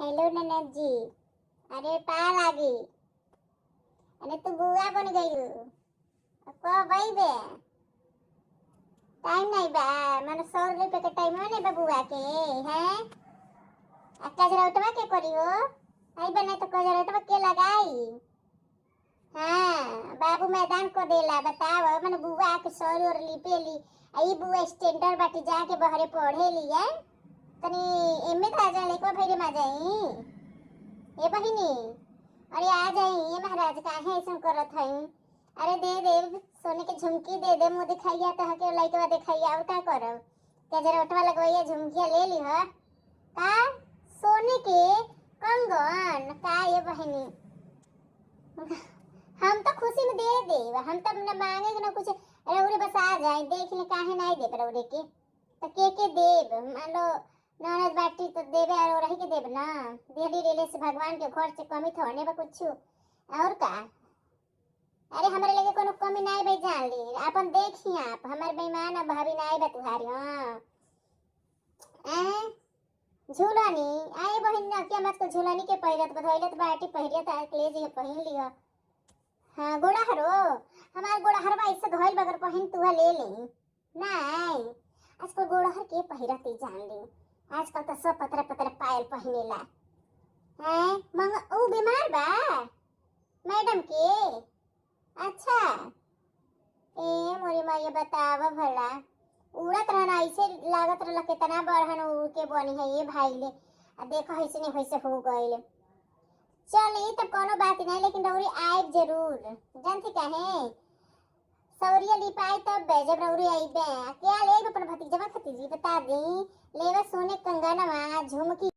Hello ननद जी। अरे पा लागी। अरे तू बुआ बन गई। कब बे? टाइम नहीं बा। मैंने 100 रुपये के टाइम नहीं बा बुआ के हैं। कजरौटवा के करी हो। आई बने तो कजरौटवा के लगाई। हाँ बाबू मैदान को देला बताओ मैंने बुआ के 100 और लिपेली। आई बुआ स्टैंडर्ड बाटी जाके बहरे पढ़े लिया। तनी एमे था जा लेको भैरे मा जाई। ए बहिनी अरे आ जाई ये महाराज काहे ऐसा करत हई। अरे दे दे सोने के झुमकी दे दे मुंह दिखाइया तो हके लइकवा दिखाइया और का करब। क्या जरवटवा लगवैया झुमकिया ले ली ह का सोने के कंगन का ये बहिनी। हम तो खुशी में दे दे हम तो न मांगे न कुछ। रउरे बस आ जाए देख ले काहे नहीं दे रउरे के तो के देब मान लो ननद बाटी तो देवे और रही के देब ना। देली रेले से भगवान के घर से कमी थोड़ने बा कुछ और का। अरे हमारे लगे कोनो कमी नहीं भाई जान ली अपन देखी आप हमारे बेईमान भाभी नहीं बा तुहारी। हां झूलानी आए बहिन ना क्या मत को झूलानी के पहिरत बधइलत बाटी पहिरियत आ ले जी पहिन लियो। हां गोड़ा हरो हमार गोड़ा हरवा ऐसे धइल बगर पहिन तुहा ले ले नहीं। आजकल गोड़ा हर के पहिरत जान ली आजकल तो सब पतरा पतरा पायल पहिनेला हैं। मंग ओ बीमार बा मैडम के। अच्छा ए मोरी माँ ये बतावा भला उड़त रहना ऐसे लागत रहला कितना बड़हन उड़ के बनी है ये भाई ले। आ देखो ऐसे नहीं वैसे हो गइल। चल ये तो कोनो बात नहीं लेकिन रउरी आइब जरूर जानती काहे सौरिया लिपाई तब जब रउरी आइबे क्या लेब अपन भतीजवा खतीजी बता दी लेवा सोने कंगनवा झुमकी